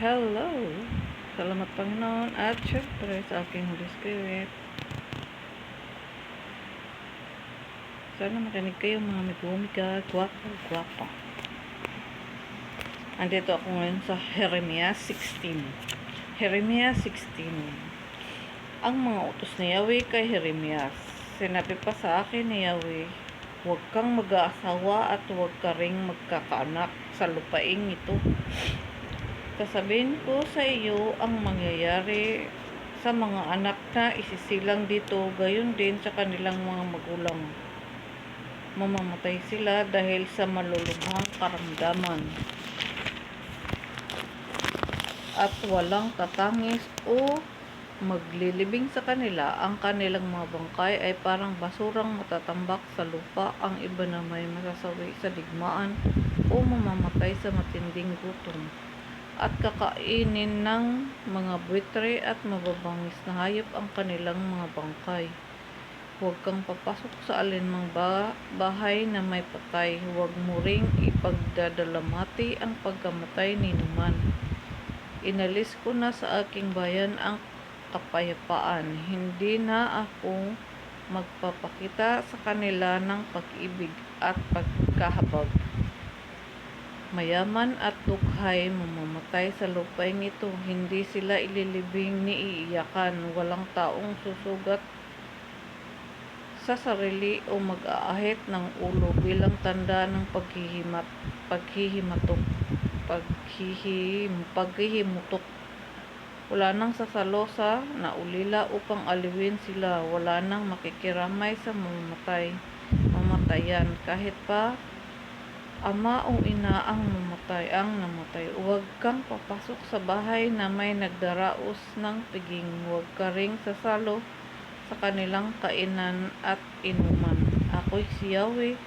Hello! Salamat Panginoon at syempre sa aking Holy Spirit. Sana makinig kayo mga migumiga, gwapo. Andito ako ngayon sa Jeremias 16. Jeremias 16. Ang mga utos ni Yahweh kay Jeremias. Sinabi pa sa akin ni Yahweh, huwag kang mag-aasawa at huwag ka ring magkakaanak sa lupaing ito. Sasabihin ko sa iyo ang mangyayari sa mga anak na isisilang dito, gayon din sa kanilang mga magulang. Mamamatay sila dahil sa malulubhang karamdaman at walang tatangis o maglilibing sa kanila. Ang kanilang mga bangkay ay parang basurang matatambak sa lupa. Ang iba na may masasawi sa digmaan o mamamatay sa matinding gutom at kakainin ng mga buitre at mababangis na hayop ang kanilang mga bangkay. Huwag kang papasok sa alinmang bahay na may patay. Huwag mo ring ipagdadalamati ang pagkamatay ni numan. Inalis ko na sa aking bayan ang kapayapaan. Hindi na ako magpapakita sa kanila ng pag-ibig at pagkahabag. Mayaman at dukhay mamamatay sa lupain ito. Hindi sila ililibing ni iiyakan. Walang taong susugat sa sarili o mag-aahit ng ulo bilang tanda ng paghihimutok. Wala nang sasalo sa naulila upang aliwin sila. Wala nang makikiramay sa mamatayan. Kahit pa ama o ina ang namatay. Huwag kang papasok sa bahay na may nagdaraos ng piging. Huwag ka ring sasalo sa kanilang kainan at inuman. Ako'y si Yahweh,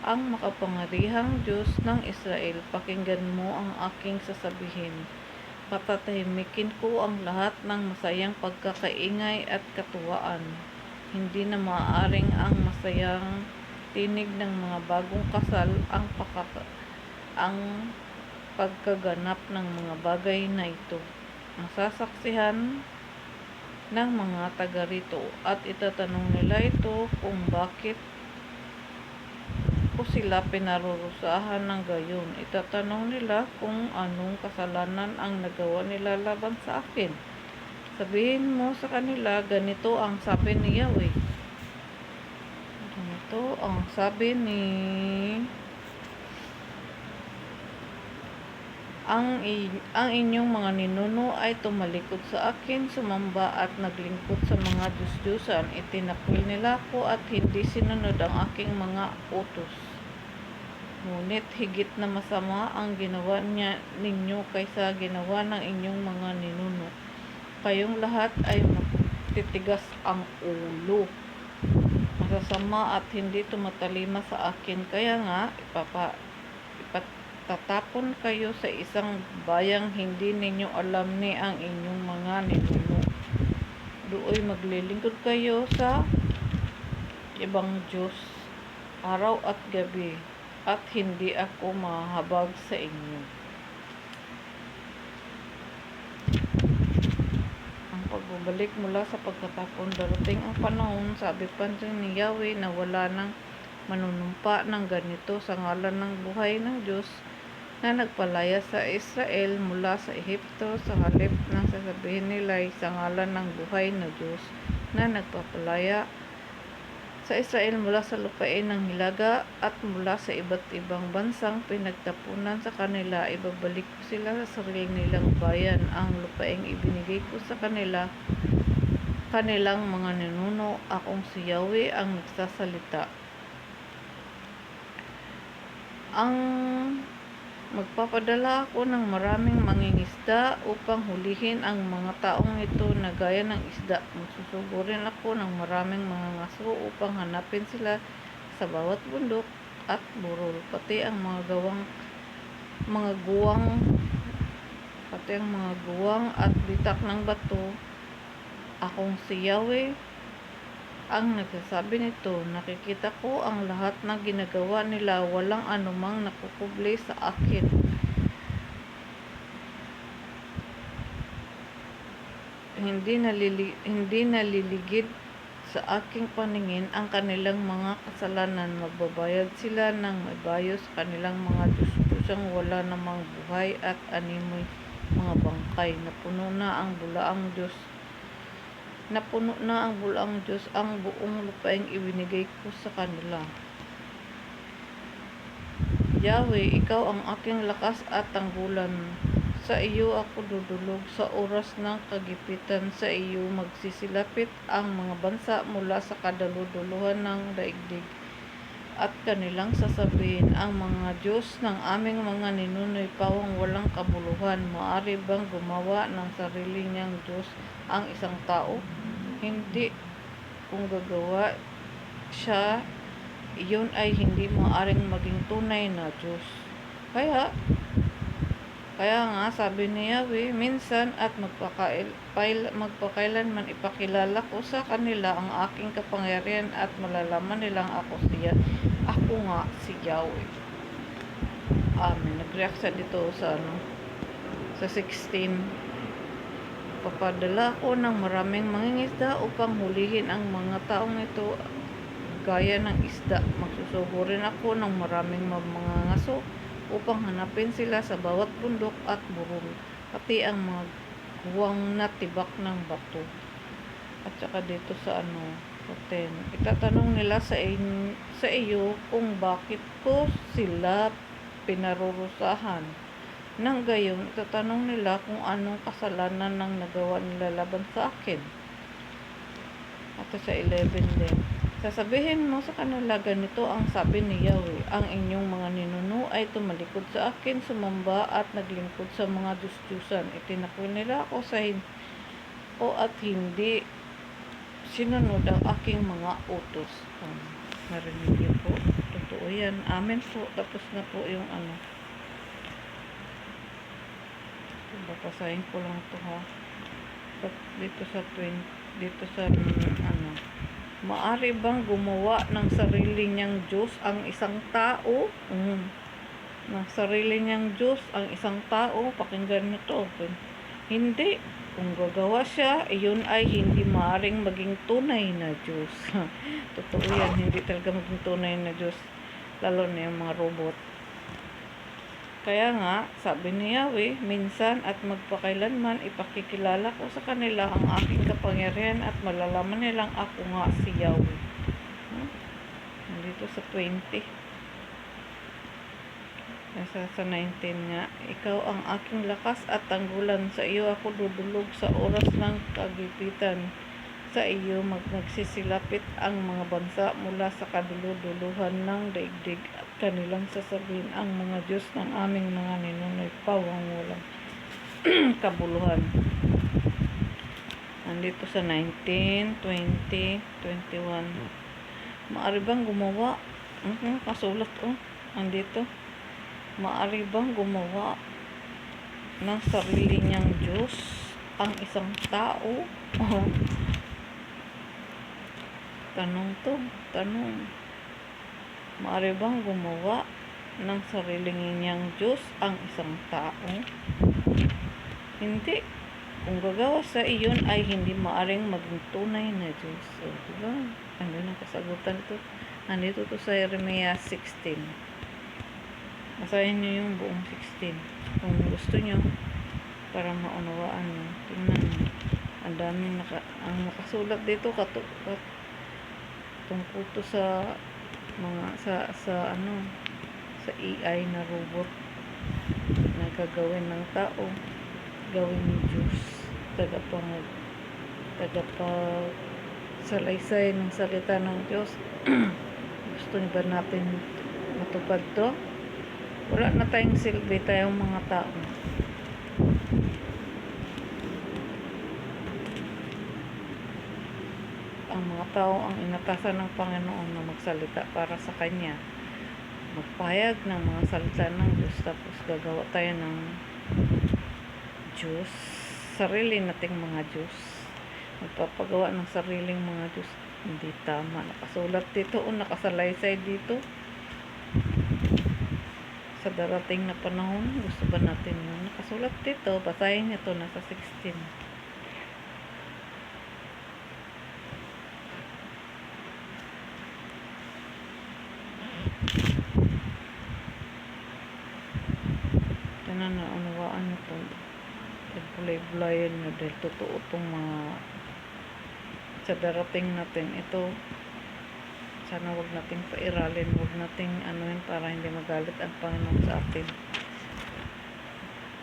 ang makapangyarihang Diyos ng Israel. Pakinggan mo ang aking sasabihin. Patatahimikin ko ang lahat ng masayang pagkakaingay at katuwaan. Hindi na maaaring ang masayang tinig ng mga bagong kasal ang pagkaganap ng mga bagay na ito. Masasaksihan ng mga taga rito at itatanong nila ito kung bakit ko sila pinarurusahan ng gayon. Itatanong nila kung anong kasalanan ang nagawa nila laban sa akin. Sabihin mo sa kanila, ganito ang sabi ni Yahweh. Ito ang sabi ni ang inyong mga ninuno ay tumalikod sa akin, sumamba at naglingkod sa mga Diyos-Diyosan. Itinakwil nila ako at hindi sinunod ang aking mga utos. Ngunit higit na masama ang ginawa ninyo kaysa ginawa ng inyong mga ninuno. Kayong lahat ay matitigas ang ulo, masasama at hindi tumatalima sa akin. Kaya nga ipatatapon kayo sa isang bayang hindi ninyo alam ni ang inyong mga ninuno. Dooy maglilingkod kayo sa ibang Diyos araw at gabi, at hindi ako mahabag sa inyo. Pagbabalik mula sa pagkatapon, darating ang panahon, sabi pa ni Yahweh, na wala nang manunumpa ng ganito sa ngalan ng buhay ng Diyos na nagpalaya sa Israel mula sa Ehipto, sa halip ng sasabihin nila sa ngalan ng buhay na Diyos na nagpapalaya sa Israel mula sa lupain ng hilaga at mula sa iba't ibang bansang pinagtapunan sa kanila. Ibabalik ko sila sa sarili nilang bayan. Ang lupaing ibinigay ko sa kanilang mga ninuno. Akong si Yahweh ang nagsasalita. Magpapadala ako ng maraming mangingisda upang hulihin ang mga taong ito na gaya ng isda. Magsusugo rin ako ng maraming mga ngaso upang hanapin sila sa bawat bundok at burol, pati ang mga guwang at bitak ng bato. Akong si Yahweh ang nagsasabi nito. Nakikita ko ang lahat ng ginagawa nila. Walang anumang nakukubli sa akin. hindi naliligid sa aking paningin ang kanilang mga kasalanan. Magbabayad sila ng may bayo sa kanilang mga Diyos-Diyosang wala namang buhay at animoy mga bangkay. Napuno na ang bulaang Diyos ang buong lupaing ibinigay ko sa kanila. Yahweh, ikaw ang aking lakas at tanggulan. Sa iyo ako dudulog sa oras ng kagipitan. Sa iyo magsisilapit ang mga bansa mula sa kaduluduluhan ng daigdig. At kanilang sasabihin, ang mga Diyos ng aming mga ninunoy pawang walang kabuluhan. Maaari bang gumawa ng sarili niyang Diyos ang isang tao? Hindi. Kung gagawa siya, iyon ay hindi maaaring maging tunay na Diyos. Kaya nga sabi ni Yahweh, minsan at magpakailanman ipakilala ko sa kanila ang aking kapangyarihan at malalaman nilang ako nga si Yahweh. Amen. Nag-react sa dito sa sa 16. Papadala ko ng maraming mangingisda upang hulihin ang mga taong ito gaya ng isda. Magsusugo rin ako ng maraming mga ngaso upang hanapin sila sa bawat bundok at burol, pati ang mga guwang na tibak ng bato. At saka dito sa 10, itatanong nila sa iyo kung bakit ko sila pinarurusahan. Nang gayon, itatanong nila kung anong kasalanan nang nagawa nila laban sa akin. At sa 11 din, sasabihin mo sa kanila, ganito ang sabi ni Yahweh, ang inyong mga ninuno ay tumalikod sa akin, sumamba at naglingkod sa mga Diyos-Diyusan. Itinakwil nila ako at hindi sinunod ang aking mga utos. Narinig niyo po, totoo yan. Amen po. Tapos na po yung babasahin ko lang to ha. Dito sa maari bang gumawa ng sarili niyang Diyos ang isang tao? Ng sarili niyang Diyos ang isang tao. Pakinggan niyo to. Hindi. Kung gagawa siya, iyon ay hindi maaaring maging tunay na Diyos. Totoo yan. Hindi talaga maging tunay na Diyos. Lalo na yung mga robot. Kaya nga, sabi ni Yahweh, minsan at magpakailanman ipakikilala ko sa kanila ang aking kapangyarihan at malalaman nilang ako nga si Yahweh. Dito sa 20. Sa 19 nga, ikaw ang aking lakas at tanggulan. Sa iyo ako dudulog sa oras ng kagipitan. Sa iyo magsisilapit ang mga bansa mula sa kaduluduluhan ng daigdig at kanilang sasabihin, ang mga Diyos ng aming mga ninunoy pawang walang kabuluhan. Nandito sa 19, 20, 21. Maaari bang gumawa? Kasulat nandito. Maaari bang gumawa ng sarili niyang Diyos ang isang tao? Tanong. Maaari bang gumawa ng sarili niyang Diyos ang isang tao? Hindi. Kung gagawa sa iyon ay hindi maaring maging tunay na Diyos. Diba? Ano ang kasagutan ito? Nandito to sa Jeremiah 16. Basahin niyo yung buong 16. Kung gusto niyo, para maunawaan niyo. Tingnan niyo. Ang daming nakasulat dito tungkol to sa mga sa AI na robot na gagawin ng tao, gawin ni Diyos, salaysay ng salita ng Diyos. Gusto niyo ba natin matupad to? Wala na tayong silbi, tayong mga tao. Ang mga tao ang inatasan ng Panginoon na magsalita para sa Kanya. Magpahayag ng mga salita ng Diyos, tapos gagawa tayo ng Diyos. Sarili nating mga Diyos. Magpapagawa ng sariling mga Diyos. Hindi tama. Nakasulat dito o nakasalaysay dito. Sa darating na panahon, gusto ba natin yun? Nakasulat dito, basahin nito, nasa 16. unawaan na ito. Bulay-bulayan nyo dahil totoo itong mga sa darating natin. Ito, sana wag nating pairalin, wag nating anuin para hindi magalit ang Panginoon sa atin.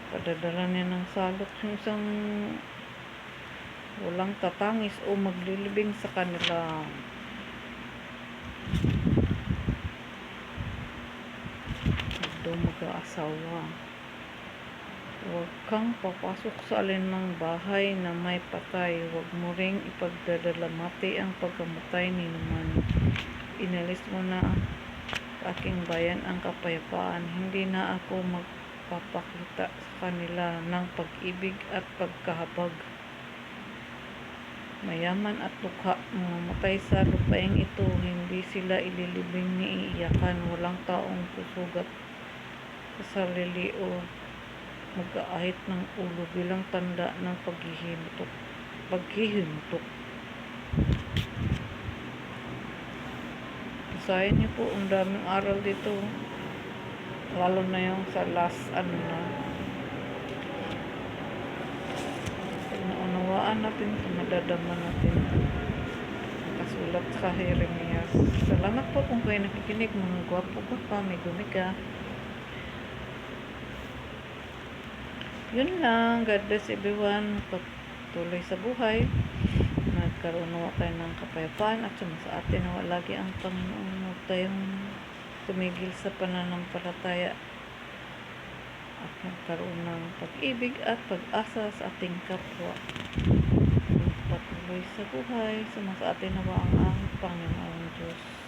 Padadala niya ng salot yung isang walang tatangis o maglilibing sa kanila. Ito mag-aasawa. Huwag kang papasok sa alinmang bahay na may patay. Huwag mo ring ipagdadalamati ang pagkamatay ni naman. Inalis mo na sa aking bayan ang kapayapaan. Hindi na ako magpapakita sa kanila ng pag-ibig at pagkahabag. Mayaman at lukha, mamatay sa lupaing ito, hindi sila ililibing ni iiyakan. Walang taong susugat sa sarili o mag-aahit ng ulo bilang tanda ng paghihimutok. Basahin niyo po, ang daming aral dito. Lalo na yung sa last naunawaan natin ito, madadama natin. Nakasulat sa Jeremias. Salamat po kung kayo nakikinig, mga gwapo ka, may gumiga. Yun lang. God bless everyone. Pagtuloy sa buhay. Nagkaroon nawa tayo ng kapayapaan at sa atin nawa lagi ang Panginoon. Huwag tayong tumigil sa pananampalataya at magkaroon ng pag-ibig at pag-asa sa ating kapwa. Patuloy sa buhay. Sa atin nawa ang Panginoon Diyos.